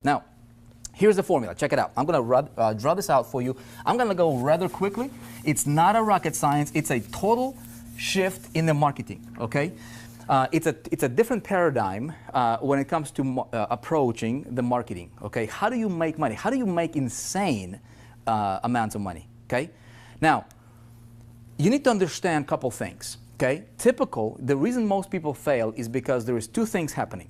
Now, here's the formula. Check it out. I'm going to draw this out for you. I'm going to go rather quickly. It's not a rocket science. It's a total shift in the marketing, okay? It's a different paradigm when it comes to approaching the marketing, okay? How do you make money? How do you make insane amounts of money, okay? Now, you need to understand a couple things, okay? The reason most people fail is because there is two things happening.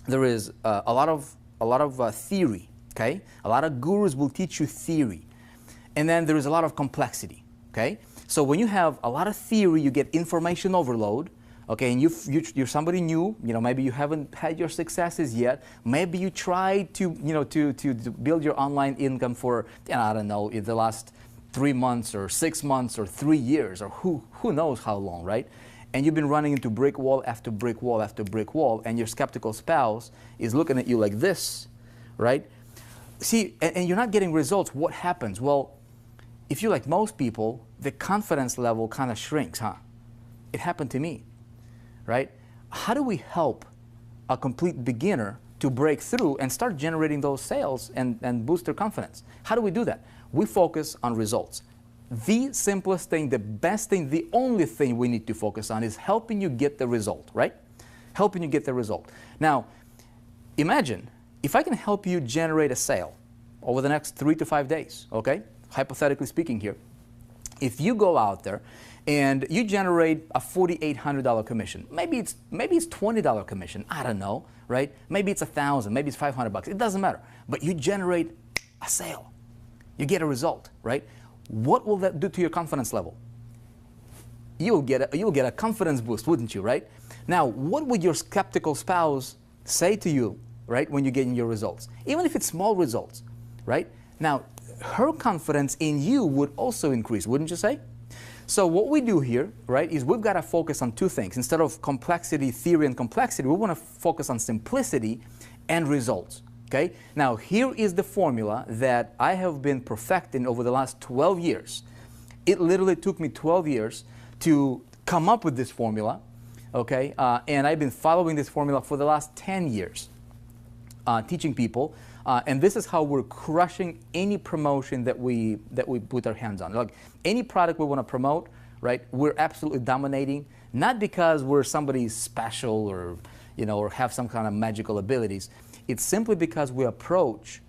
There is a lot of theory, okay? A lot of gurus will teach you theory. And then there is a lot of complexity, okay? So when you have a lot of theory, you get information overload, okay? And you're somebody new, maybe you haven't had your successes yet. Maybe you tried to build your online income for, I don't know, in the last 3 months or 6 months or 3 years or who knows how long, right? And you've been running into brick wall after brick wall after brick wall, and your skeptical spouse is looking at you like this, right? See, and you're not getting results. What happens? Well, if you're like most people, the confidence level kind of shrinks, huh? It happened to me, right? How do we help a complete beginner to break through and start generating those sales and boost their confidence? How do we do that? We focus on results. The simplest thing, the best thing, the only thing we need to focus on is helping you get the result, right? Helping you get the result. Now, imagine if I can help you generate a sale over the next 3 to 5 days, okay? Hypothetically speaking here. If you go out there and you generate a $4,800 commission, maybe it's $20 commission, I don't know, right? Maybe it's $1,000, maybe it's $500, it doesn't matter. But you generate a sale, you get a result, right? What will that do to your confidence level? You'll get a confidence boost, wouldn't you, right? Now, what would your skeptical spouse say to you, right, when you're getting your results? Even if it's small results, right? Now, her confidence in you would also increase, wouldn't you say? So what we do here, right, is we've got to focus on two things. Instead of complexity, theory, and complexity, we want to focus on simplicity and results. Okay? Now, here is the formula that I have been perfecting over the last 12 years. It literally took me 12 years to come up with this formula, okay? And I've been following this formula for the last 10 years, teaching people. And this is how we're crushing any promotion that we put our hands on. Like any product we want to promote, right? We're absolutely dominating, not because we're somebody special or, or have some kind of magical abilities. It's simply because we approach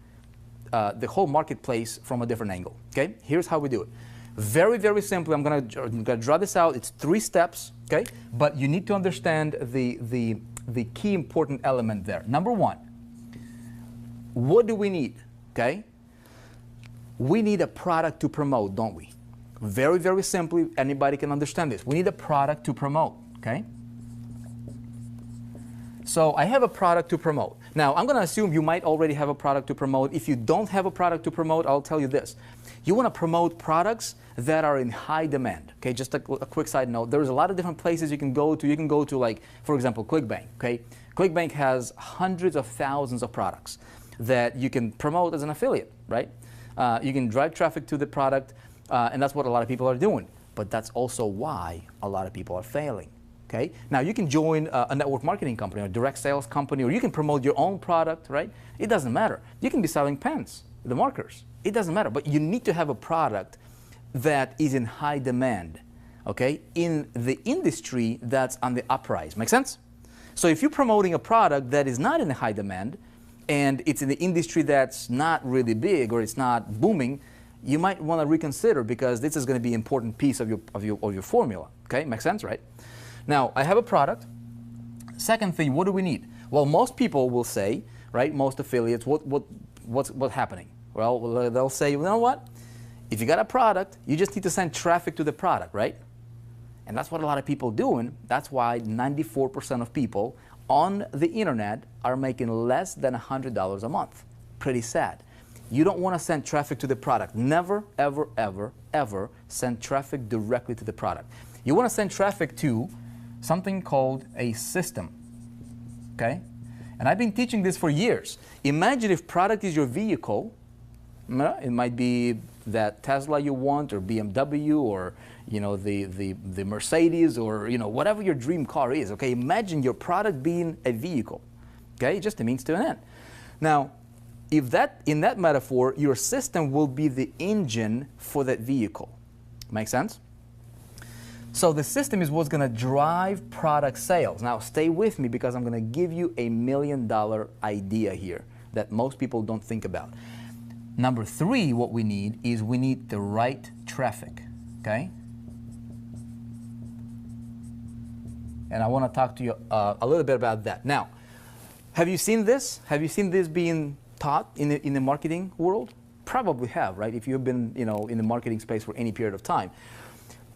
the whole marketplace from a different angle, okay? Here's how we do it. Very, very simply, I'm gonna draw this out. It's 3 steps, okay? But you need to understand the key important element there. Number 1, what do we need, okay? We need a product to promote, don't we? Very, very simply, anybody can understand this. We need a product to promote, okay? So I have a product to promote. Now, I'm going to assume you might already have a product to promote. If you don't have a product to promote, I'll tell you this. You want to promote products that are in high demand. Okay, just a quick side note. There's a lot of different places you can go to. You can go to, like, for example, ClickBank. Okay, ClickBank has hundreds of thousands of products that you can promote as an affiliate, right? You can drive traffic to the product, and that's what a lot of people are doing. But that's also why a lot of people are failing. Okay? Now, you can join a network marketing company or a direct sales company, or you can promote your own product, right? It doesn't matter. You can be selling pens, the markers. It doesn't matter. But you need to have a product that is in high demand, okay, in the industry that's on the uprise. Make sense? So if you're promoting a product that is not in high demand and it's in the industry that's not really big or it's not booming, you might want to reconsider, because this is going to be an important piece of your formula. Okay? Makes sense, right? Now, I have a product. Second thing, what do we need? Well, most people will say, right, most affiliates, what's happening? Well, they'll say, you know what? If you got a product, you just need to send traffic to the product, right? And that's what a lot of people are doing. That's why 94% of people on the internet are making less than $100 a month. Pretty sad. You don't want to send traffic to the product. Never, ever, ever, ever send traffic directly to the product. You want to send traffic to something called a system, okay? And I've been teaching this for years. Imagine if product is your vehicle. It might be that Tesla you want, or BMW, or the Mercedes, or whatever your dream car is. Okay, imagine your product being a vehicle. Okay, it just a means to an end. Now, if that, in that metaphor, your system will be the engine for that vehicle. Make sense? So the system is what's going to drive product sales. Now stay with me because I'm going to give you a $1 million idea here that most people don't think about. Number 3, what we need is we need the right traffic, okay? And I want to talk to you a little bit about that. Now, have you seen this? Have you seen this being taught in the marketing world? Probably have, right? If you've been, in the marketing space for any period of time.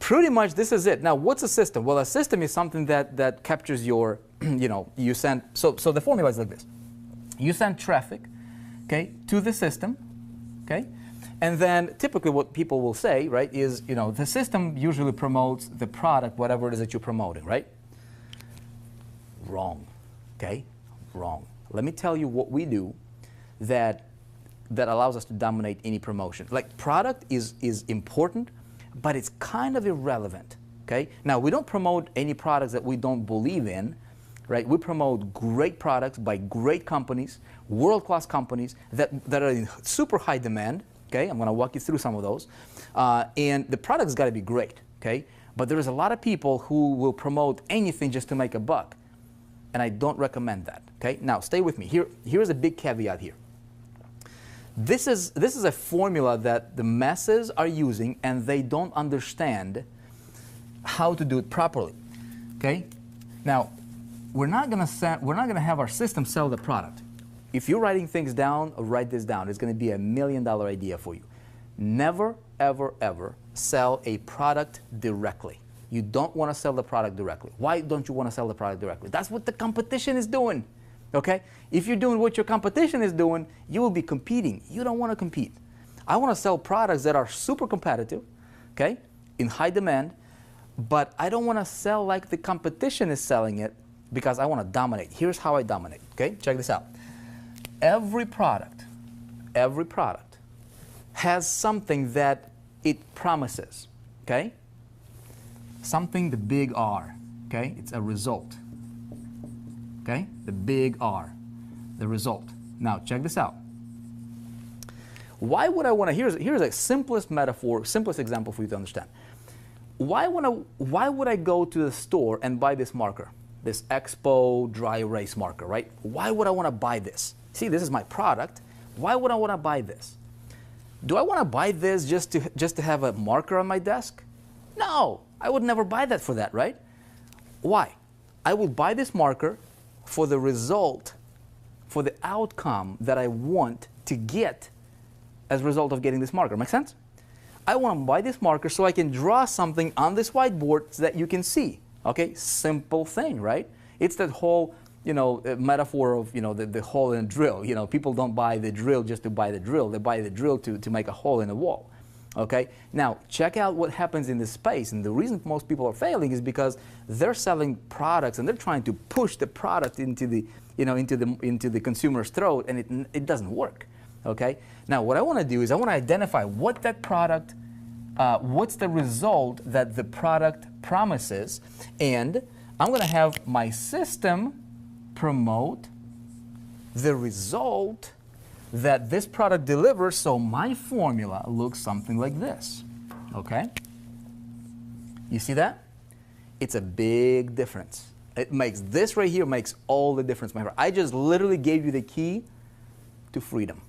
Pretty much this is it. Now, what's a system? Well, a system is something that captures your, you send, so the formula is like this. You send traffic, okay, to the system, okay? And then typically what people will say, right, is, the system usually promotes the product, whatever it is that you're promoting, right? Wrong, okay? Wrong. Let me tell you what we do that allows us to dominate any promotion. Like, product is important, but it's kind of irrelevant, okay? Now, we don't promote any products that we don't believe in, right? We promote great products by great companies, world-class companies that are in super high demand, okay? I'm gonna walk you through some of those. And the product's gotta be great, okay? But there's a lot of people who will promote anything just to make a buck, and I don't recommend that, okay? Now, stay with me. Here's a big caveat here. This is a formula that the masses are using and they don't understand how to do it properly. Okay? Now, we're not gonna have our system sell the product. If you're writing things down, write this down. It's gonna be a $1 million idea for you. Never, ever, ever sell a product directly. You don't want to sell the product directly. Why don't you want to sell the product directly? That's what the competition is doing. Okay? If you're doing what your competition is doing, you will be competing. You don't want to compete. I want to sell products that are super competitive, okay, in high demand, but I don't want to sell like the competition is selling it because I want to dominate. Here's how I dominate, okay? Check this out. Every product has something that it promises, okay? Something, the big R, okay? It's a result. Okay, the big R, the result. Now, check this out. Why would I want to, here's a simplest metaphor, simplest example for you to understand. Why would I go to the store and buy this marker, this Expo dry erase marker, right? Why would I want to buy this? See, this is my product. Why would I want to buy this? Do I want to buy this just to have a marker on my desk? No, I would never buy that for that, right? Why? I will buy this marker for the result, for the outcome that I want to get as a result of getting this marker. Make sense? I want to buy this marker so I can draw something on this whiteboard so that you can see. Okay, simple thing, right? It's that whole, metaphor of, the hole in a drill. People don't buy the drill just to buy the drill. They buy the drill to make a hole in a wall. Okay, now check out what happens in this space, and the reason most people are failing is because they're selling products and they're trying to push the product into the, into the consumer's throat, and it doesn't work. Okay, now what I want to do is I want to identify what that product, what's the result that the product promises, and I'm going to have my system promote the result that this product delivers, so my formula looks something like this, okay? You see that? It's a big difference. It makes, this right here makes all the difference, my friend. I just literally gave you the key to freedom,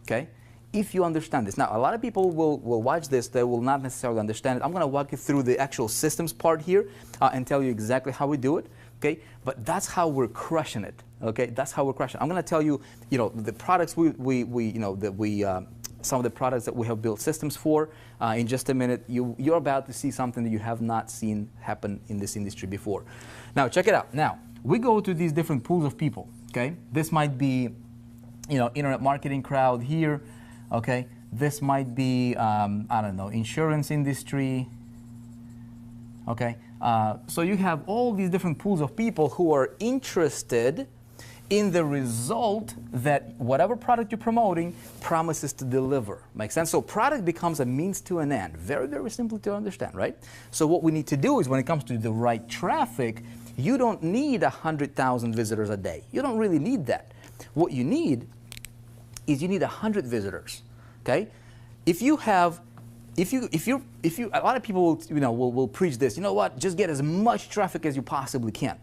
okay? If you understand this. Now, a lot of people will watch this, they will not necessarily understand it. I'm gonna walk you through the actual systems part here and tell you exactly how we do it, okay? But that's how we're crushing it, okay? That's how we're crushing it. I'm gonna tell you, the products some of the products that we have built systems for. In just a minute, you're about to see something that you have not seen happen in this industry before. Now, check it out. Now, we go to these different pools of people, okay? This might be, internet marketing crowd here, okay? This might be, I don't know, insurance industry, okay? So you have all these different pools of people who are interested in the result that whatever product you're promoting promises to deliver. Make sense? So product becomes a means to an end. Very, very simple to understand, right? So what we need to do is when it comes to the right traffic, you don't need 100,000 visitors a day. You don't really need that. What you need is you need 100 visitors. Okay, if you have, a lot of people will preach this. You know what? Just get as much traffic as you possibly can.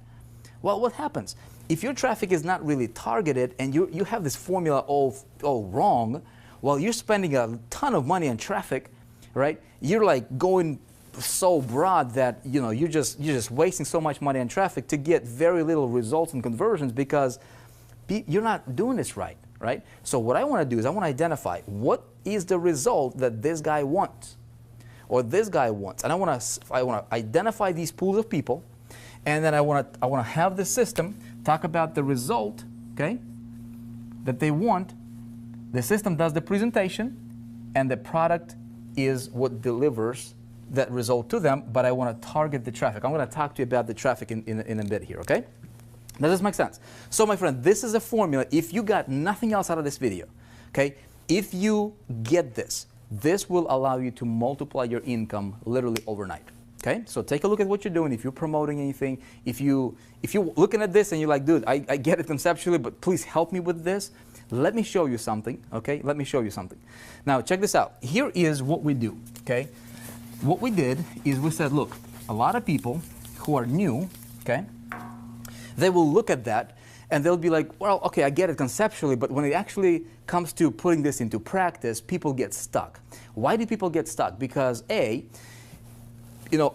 Well, what happens if your traffic is not really targeted and you have this formula all wrong? Well, you're spending a ton of money on traffic, right? You're like going so broad that you're just wasting so much money on traffic to get very little results and conversions because you're not doing this right. So what I want to do is I want to identify what is the result that this guy wants or this guy wants, and I want to identify these pools of people, and then I want to have the system talk about the result, okay, that they want. The system does the presentation, and the product is what delivers that result to them, but I want to target the traffic. I'm going to talk to you about the traffic in a bit here, okay? Does this make sense? So my friend, this is a formula. If you got nothing else out of this video, okay, if you get this, this will allow you to multiply your income literally overnight. Okay, so take a look at what you're doing. If you're promoting anything, if you're looking at this and you're like, dude, I get it conceptually, but please help me with this. Let me show you something. Okay, let me show you something. Now check this out. Here is what we do. Okay, what we did is we said, look, a lot of people who are new, okay, they will look at that and they'll be like, well, okay, I get it conceptually, but when it actually comes to putting this into practice, people get stuck. Why do people get stuck? Because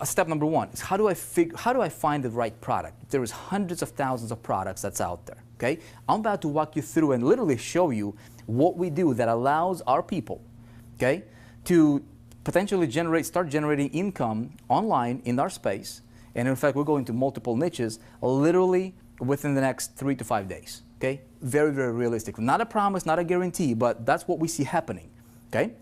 step number one is how do I find the right product? There is hundreds of thousands of products that's out there. Okay, I'm about to walk you through and literally show you what we do that allows our people, okay, to potentially start generating income online in our space. And in fact, we're going to multiple niches literally within the next 3 to 5 days. Okay, very, very realistic. Not a promise, not a guarantee, but that's what we see happening. Okay.